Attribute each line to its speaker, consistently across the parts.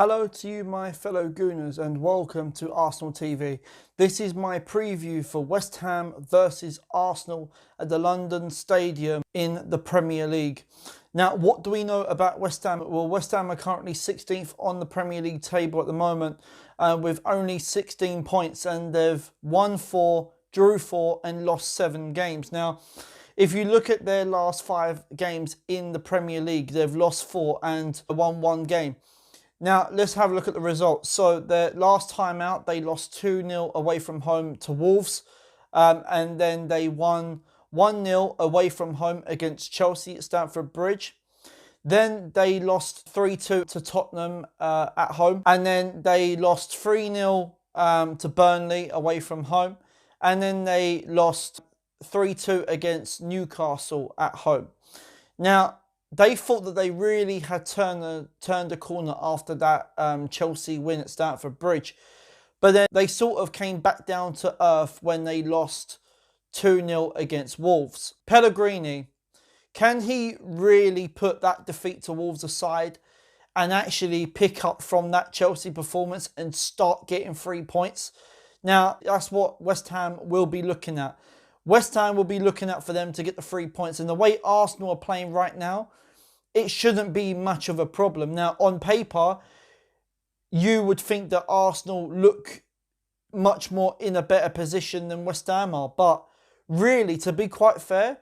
Speaker 1: Hello to you, my fellow Gooners, and welcome to Arsenal TV. This is my preview for West Ham versus Arsenal at the London Stadium in the Premier League. Now, what do we know about West Ham? Well, West Ham are currently 16th on the Premier League table at the moment with only 16 points, and they've won 4, drew 4 and lost 7 games. Now, if you look at their last 5 games in the Premier League, they've lost 4 and won 1 game. Now, let's have a look at the results. So, their last time out, they lost 2-0 away from home to Wolves. And then they won 1-0 away from home against Chelsea at Stamford Bridge. Then they lost 3-2 to Tottenham at home. And then they lost 3-0 to Burnley away from home. And then they lost 3-2 against Newcastle at home. Now, they thought that they really had turned the corner after that Chelsea win at Stamford Bridge. But then they sort of came back down to earth when they lost 2-0 against Wolves. Pellegrini, can he really put that defeat to Wolves aside and actually pick up from that Chelsea performance and start getting 3 points? Now, that's what West Ham will be looking at. West Ham will be looking at for them to get the 3 points. And the way Arsenal are playing right now, it shouldn't be much of a problem. Now, on paper, you would think that Arsenal look much more in a better position than West Ham are. But really, to be quite fair,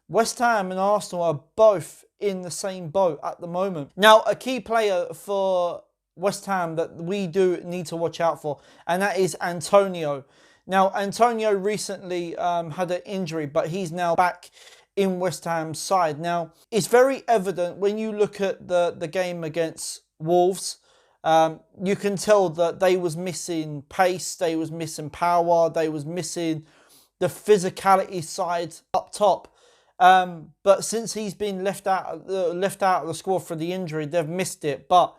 Speaker 1: West Ham and Arsenal are both in the same boat at the moment. Now, a key player for West Ham that we do need to watch out for, and that is Antonio. Now, Antonio recently had an injury, but he's now back in West Ham's side. Now, it's very evident when you look at the game against Wolves, you can tell that they was missing pace, they was missing power, they was missing the physicality side up top. But since he's been left out of the squad for the injury, they've missed it. But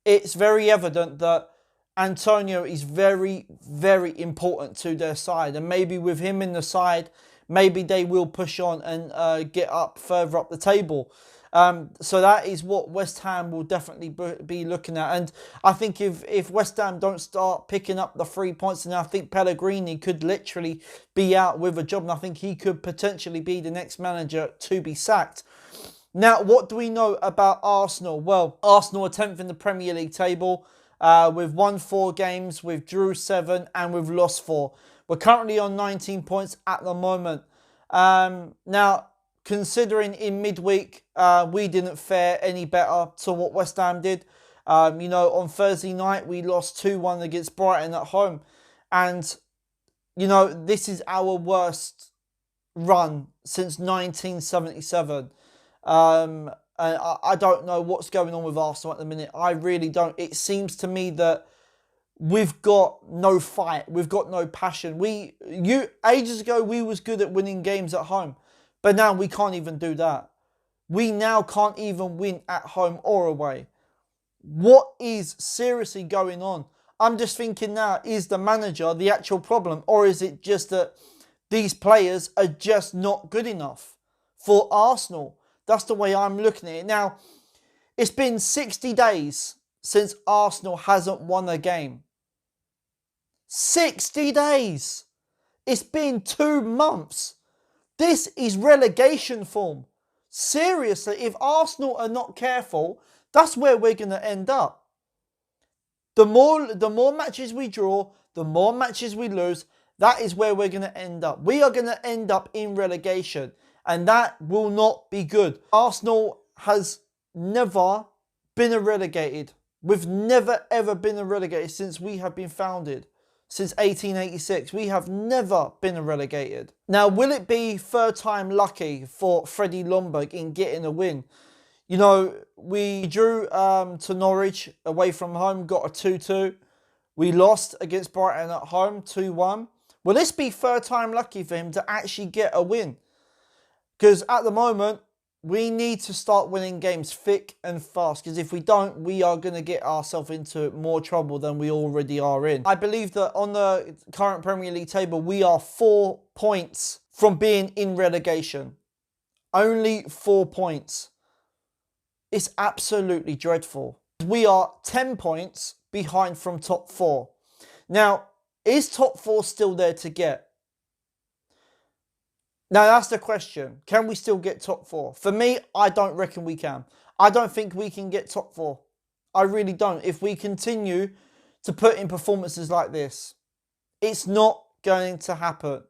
Speaker 1: it's very evident that Antonio is very, very important to their side. And maybe with him in the side, maybe they will push on and get up further up the table. So that is what West Ham will definitely be looking at. And I think if West Ham don't start picking up the 3 points, then I think Pellegrini could literally be out with a job. And I think he could potentially be the next manager to be sacked. Now, what do we know about Arsenal? Well, Arsenal are 10th in the Premier League table. We've won 4 games, we've drew 7 and we've lost 4. We're currently on 19 points at the moment. Now, considering in midweek, we didn't fare any better to what West Ham did. On Thursday night, we lost 2-1 against Brighton at home. And, this is our worst run since 1977. And I don't know what's going on with Arsenal at the minute. I really don't. It seems to me that we've got no fight. We've got no passion. Ages ago, we was good at winning games at home. But now we can't even do that. We now can't even win at home or away. What is seriously going on? I'm just thinking now, is the manager the actual problem? Or is it just that these players are just not good enough for Arsenal? That's the way I'm looking at it. Now, it's been 60 days since Arsenal hasn't won a game. 60 days. It's been 2 months. This is relegation form. Seriously, if Arsenal are not careful, that's where we're going to end up. The more matches we draw, the more matches we lose, that is where we're going to end up. We are going to end up in relegation, and that will not be good. Arsenal has never been relegated. We've never ever been relegated since we have been founded. Since 1886, we have never been relegated. Now, will it be third time lucky for Freddie Ljungberg in getting a win? We drew to Norwich away from home, got a 2-2. We lost against Brighton at home, 2-1. Will this be third time lucky for him to actually get a win? Because at the moment, we need to start winning games thick and fast, because if we don't, we are going to get ourselves into more trouble than we already are in. I believe that on the current Premier League table, we are 4 points from being in relegation. Only 4 points. It's absolutely dreadful. We are 10 points behind from top 4. Now, is top 4 still there to get? Now, that's the question. Can we still get top 4? For me, I don't reckon we can. I don't think we can get top 4. I really don't. If we continue to put in performances like this, it's not going to happen.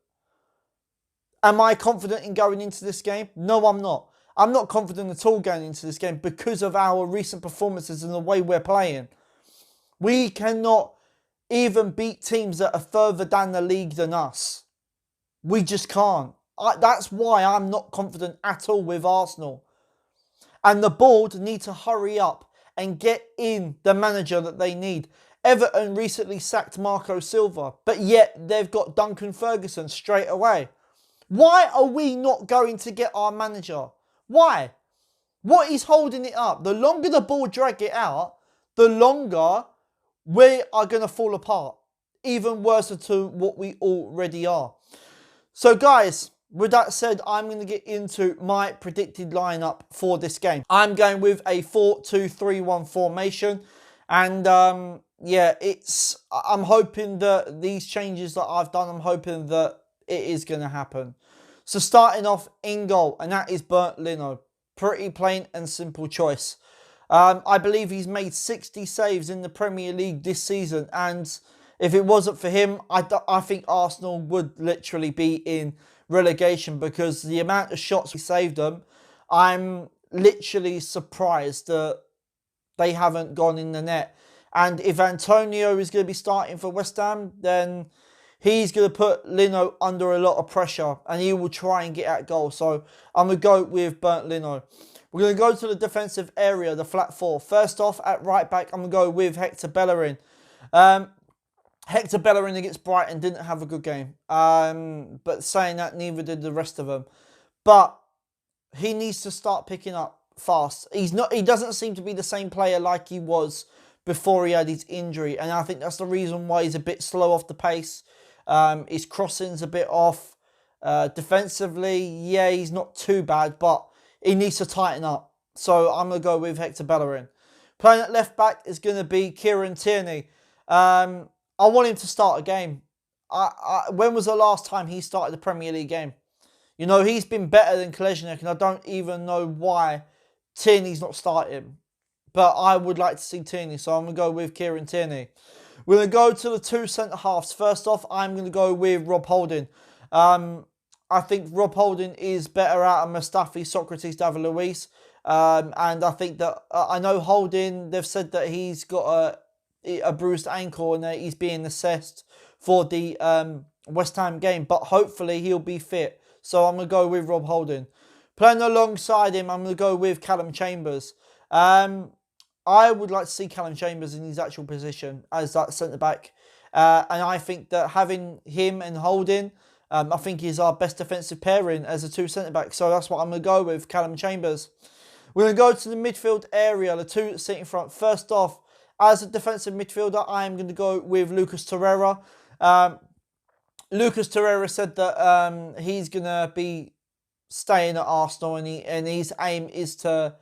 Speaker 1: Am I confident in going into this game? No, I'm not. I'm not confident at all going into this game because of our recent performances and the way we're playing. We cannot even beat teams that are further down the league than us. We just can't. That's why I'm not confident at all with Arsenal. And the board need to hurry up and get in the manager that they need. Everton recently sacked Marco Silva, but yet they've got Duncan Ferguson straight away. Why are we not going to get our manager? Why? What is holding it up? The longer the board drag it out, the longer we are going to fall apart. Even worse to what we already are. So guys, with that said, I'm going to get into my predicted lineup for this game. I'm going with a 4-2-3-1 formation. And yeah, I'm hoping that these changes that I've done, I'm hoping that it is going to happen. So starting off in goal, and that is Bernd Leno. Pretty plain and simple choice. I believe he's made 60 saves in the Premier League this season. And if it wasn't for him, I think Arsenal would literally be in relegation because the amount of shots we saved them, I'm literally surprised that they haven't gone in the net. And if Antonio is going to be starting for West Ham, then he's going to put Leno under a lot of pressure and he will try and get at goal. So I'm going to go with Bernd Leno. We're going to go to the defensive area, the flat 4. First off, at right back, I'm going to go with Hector Bellerin. Hector Bellerin against Brighton didn't have a good game. But saying that, neither did the rest of them. But he needs to start picking up fast. He doesn't seem to be the same player like he was before he had his injury. And I think that's the reason why he's a bit slow off the pace. His crossing's a bit off. Defensively, yeah, he's not too bad, but he needs to tighten up. So I'm going to go with Hector Bellerin. Playing at left back is going to be Kieran Tierney. I want him to start a game. When was the last time he started the Premier League game? You know, he's been better than Kolasinac, and I don't even know why Tierney's not starting. But I would like to see Tierney, so I'm going to go with Kieran Tierney. We're going to go to the 2 centre-halves. First off, I'm going to go with Rob Holding. I think Rob Holding is better out of Mustafi, Socrates, David Luiz. And I think that, I know Holding, they've said that he's got a bruised ankle and that he's being assessed for the West Ham game. But hopefully he'll be fit. So I'm going to go with Rob Holding. Playing alongside him, I'm going to go with Callum Chambers. I would like to see Callum Chambers in his actual position as that centre-back. And I think that having him and Holding, I think he's our best defensive pairing as a 2 centre-backs. So that's what I'm going to go with, Callum Chambers. We're going to go to the midfield area, the 2 that sit in front. First off, as a defensive midfielder, I am going to go with Lucas Torreira. Lucas Torreira said that he's going to be staying at Arsenal and his aim is to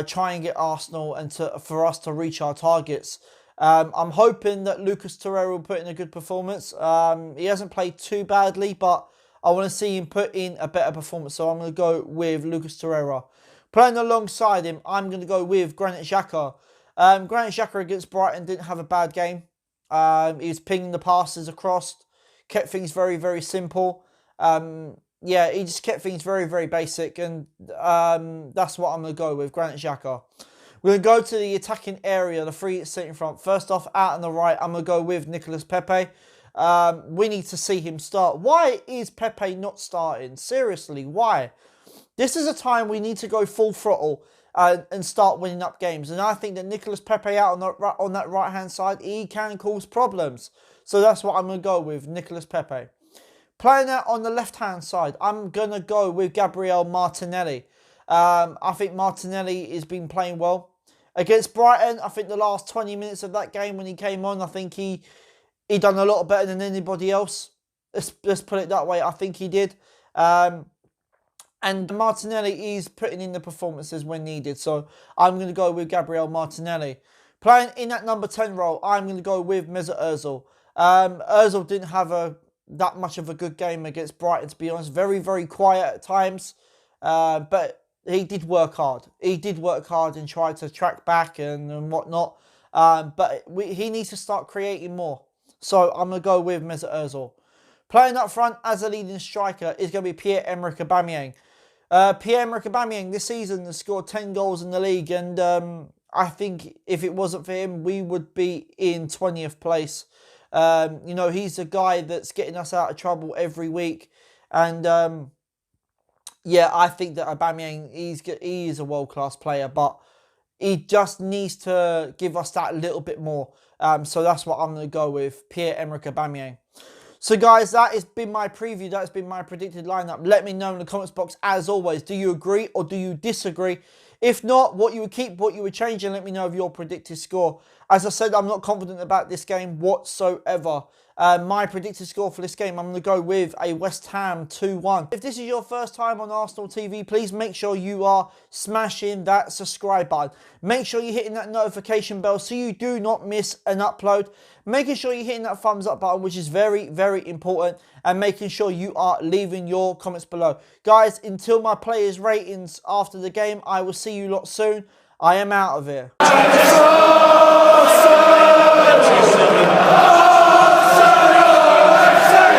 Speaker 1: try and get Arsenal and for us to reach our targets. I'm hoping that Lucas Torreira will put in a good performance. He hasn't played too badly, but I want to see him put in a better performance. So I'm going to go with Lucas Torreira. Playing alongside him, I'm going to go with Granit Xhaka. Granit Xhaka against Brighton didn't have a bad game. He was pinging the passes across, kept things very, very simple. Yeah, he just kept things very, very basic. And that's what I'm going to go with, Granit Xhaka. We're going to go to the attacking area, the 3 that sit in front. First off, out on the right, I'm going to go with Nicolas Pepe. We need to see him start. Why is Pepe not starting? Seriously, why? This is a time we need to go full throttle and start winning up games. And I think that Nicolas Pepe out on that right-hand side, he can cause problems. So that's what I'm going to go with, Nicolas Pepe. Playing out on the left-hand side, I'm going to go with Gabriel Martinelli. I think Martinelli has been playing well. Against Brighton, I think the last 20 minutes of that game when he came on, I think he done a lot better than anybody else. Let's put it that way. I think he did. And And Martinelli is putting in the performances when needed. So I'm going to go with Gabriel Martinelli. Playing in that number 10 role, I'm going to go with Mesut Ozil. Ozil didn't have that much of a good game against Brighton, to be honest. Very, very quiet at times. But he did work hard. He did work hard and try to track back and whatnot. But he needs to start creating more. So I'm going to go with Mesut Ozil. Playing up front as a leading striker is going to be Pierre-Emerick Aubameyang. Pierre-Emerick Aubameyang this season has scored 10 goals in the league, and I think if it wasn't for him, we would be in 20th place. You know, he's a guy that's getting us out of trouble every week, and yeah, I think that Aubameyang, he is a world-class player, but he just needs to give us that little bit more. So that's what I'm going to go with, Pierre-Emerick Aubameyang. So guys, that has been my preview. That has been my predicted lineup. Let me know in the comments box, as always. Do you agree or do you disagree? If not, what you would keep, what you would change, and let me know of your predicted score. As I said, I'm not confident about this game whatsoever. My predicted score for this game, I'm going to go with a West Ham 2-1. If this is your first time on Arsenal TV, please make sure you are smashing that subscribe button. Make sure you're hitting that notification bell so you do not miss an upload. Making sure you're hitting that thumbs up button, which is very, very important. And making sure you are leaving your comments below. Guys, until my players' ratings after the game, I will see you lot soon. I am out of here.